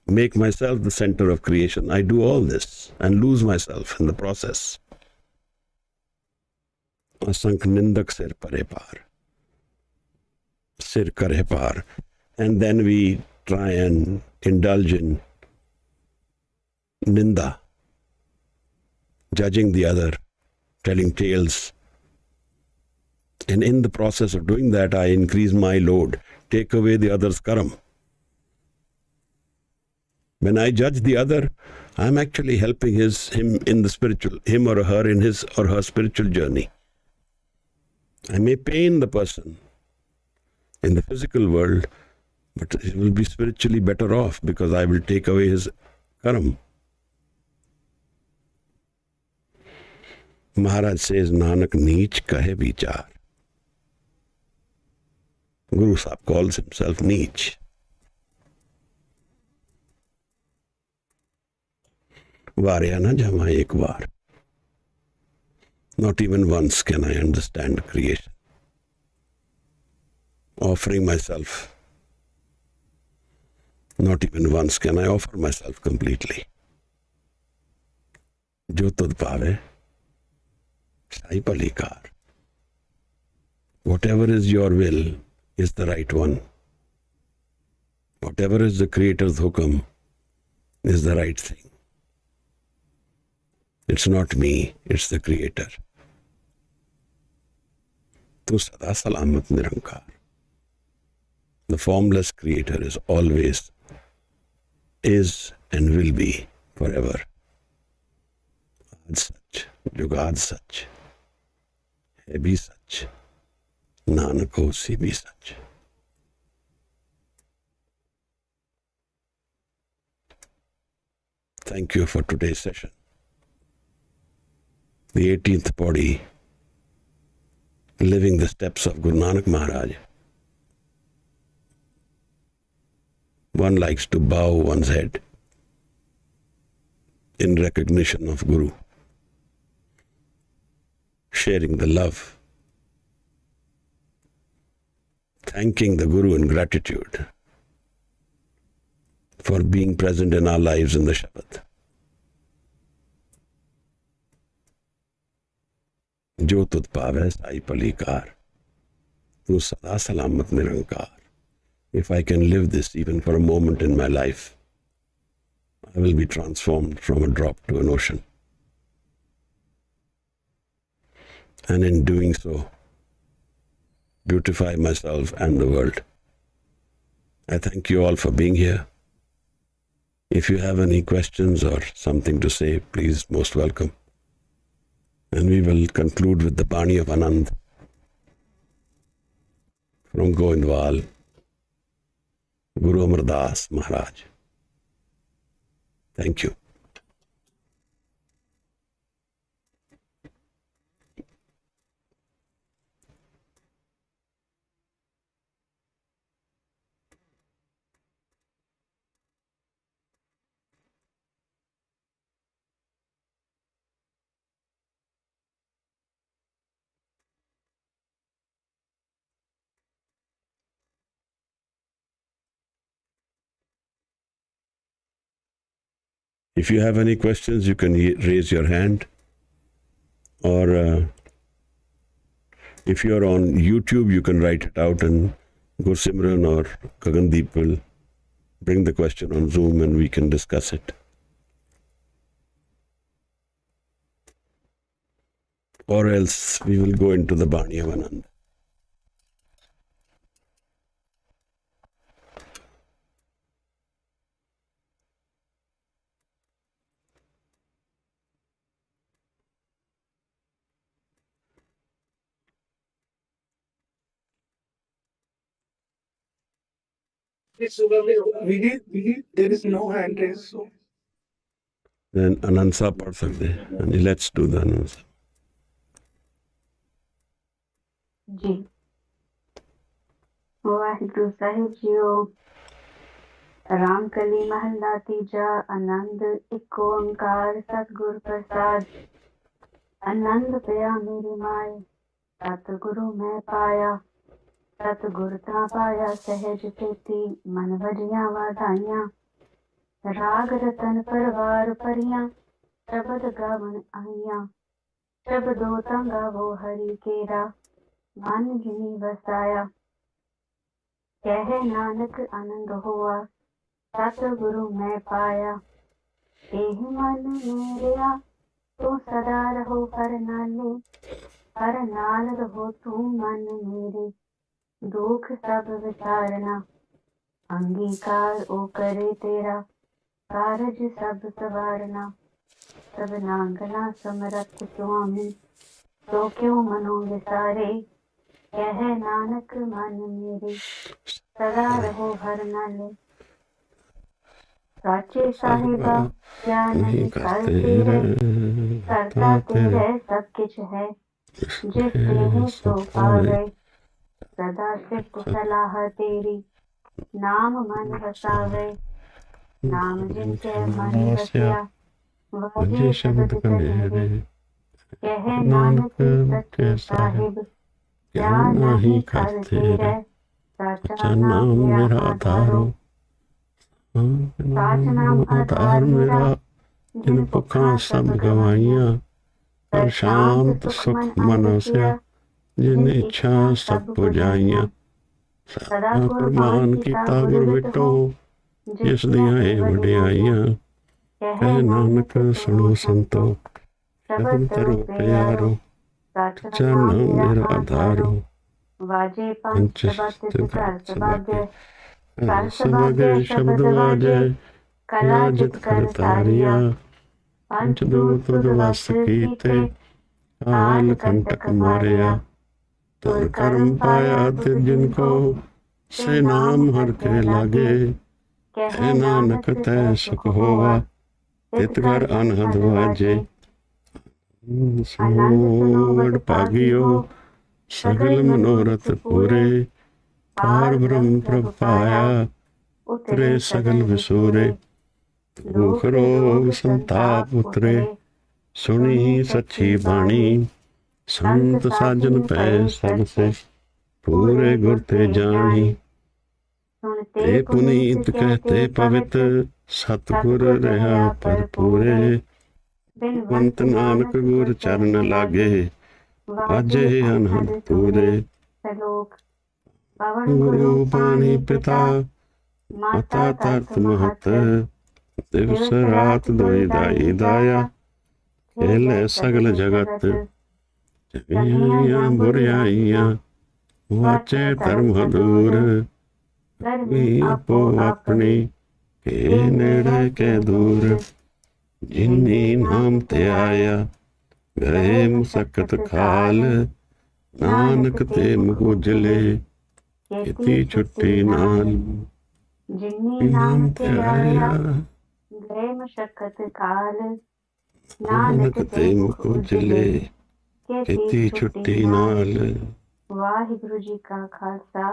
make myself the center of creation, I do all this and lose myself in the process. Asankh nindak sir pare par. Sir kare par. And then we try and indulge in ninda, judging the other, telling tales. And in the process of doing that, I increase my load, take away the other's karam. When I judge the other, I'm actually helping him in the spiritual, him or her in his or her spiritual journey. I may pain the person in the physical world, but he will be spiritually better off because I will take away his karam. Maharaj says, Nanak neech kahe vichar. Guru Sahib calls himself neech. Varya na jama ek baar. Not even once can I understand creation. Offering myself. Not even once can I offer myself completely. Jo tud paave, sai palikar. Whatever is your will is the right one. Whatever is the Creator's hukam is the right thing. It's not me, it's the Creator. Tu sada salamat nirankar. The formless Creator is always, is and will be forever. Aaj sach, jugad sach, hai bhi sach, nanak ho si bhi sach. Thank you for today's session. The 18th body, living the steps of Guru Nanak Maharaj. One likes to bow one's head in recognition of Guru, sharing the love, thanking the Guru in gratitude for being present in our lives in the Shabad. Jo tud paave sai palikar, tu sada salamat nirankar. If I can live this even for a moment in my life, I will be transformed from a drop to an ocean. And in doing so, beautify myself and the world. I thank you all for being here. If you have any questions or something to say, please, most welcome. And we will conclude with the Bani of Anand from Govindwal, Guru Amar Das Maharaj. Thank you. If you have any questions, you can raise your hand. Or if you're on YouTube, you can write it out and Simran or Gagandeep will bring the question on Zoom and we can discuss it. Or else we will go into the Bani of Anand. There is no hand raised, so Then Anand Sahib पढ़ सकते हैं. And let's do the Anand Sahib. जी वाहिगुरु साहिब जीओ रामकली महला तीजा आनंद एक ओंकार सतगुर प्रसाद आनंद पिया मेरी माए सतगुरु मैं पाया सतगुर ता पाया सहज खेती मन भजियां वाधाइयां राग रतन परवार परियां शबद गावन आइयां शबदो तंगा वो हरि केरा मन जिनी वसाया कहे नानक आनंद हुआ सतगुरु मैं पाया एहि मन मेरिया तू सदा रहो हर नाल रहो तू मन मेरे दुख सब विचारना अंगीकार ओ करे तेरा कारज सब सवारना सब नांगना समरथ स्वामी तो क्यों मनो विसारे कह नानक मन मेरे सदा रहो हर नाले साचे साहिबा क्या नहीं करते करता तेरे सब कुछ है जिस देह सो पावे सदा सिर्फ सलाह तेरी नाम मन वसावे नाम जिनके मन वसिया वही शब्द कहे कह नानक सच्चे साहिब क्या नहीं करते रे साचा नाम मेरा आधारो साच नाम आधार मेरा जिन पुखा सब गवाइयां पर शांत सुख मनोसिया जिन इच्छा सब पुजाइयां सदा कुर्बान कीता गुर विटो जिस दियां ए वडियाइयां कह नानक सुनो संतो शब्द तरो प्यारो साचा नाम मेरा आधारो वाजे पंच घर सबागे कर सबागे शब्द वाजे कला जित कर तारिया पंच दूत वस कीते काल कंटक मारिया तुर कर्म पाया तिर जिनको से नाम हर के लागे कह नानक तै सुख होवा तित घर अनहद वाजे सुनो वड पागियो सगल मनोरथ पूरे पार ब्रह्म प्रभ पाया उतरे सगल विसूरे दुख रोग संताप उतरे सुनी सच्ची बाणी संत साजन पै सब से पूरे गुर ते जानी ते पुनीत कहते पवित सतगुर रहा पर पूरे बिनवंत नानक गुर चरण लागे वाजे अनहद पूरे गुरु बानी पिता माता तत महत दिवस रात दोई दाई दाया खेले सगल जगत चंगियां बुराइयां वाचे धर्म दूर आपो अपनी के नेड़े के दूर जिन्नी नाम ते आया गए मुसक्कत खाल नानक ते मुकुजले इति छुट्टी नाल जिन्नी नाम ते आया गए मुसक्कत खाल नानक ते मुकुजले इति छुट्टी नाल। वाहिगुरु जी का खालसा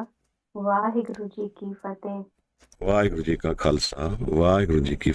वाहिगुरु जी की फतेह। वाहिगुरु जी का खालसा वाहिगुरु जी की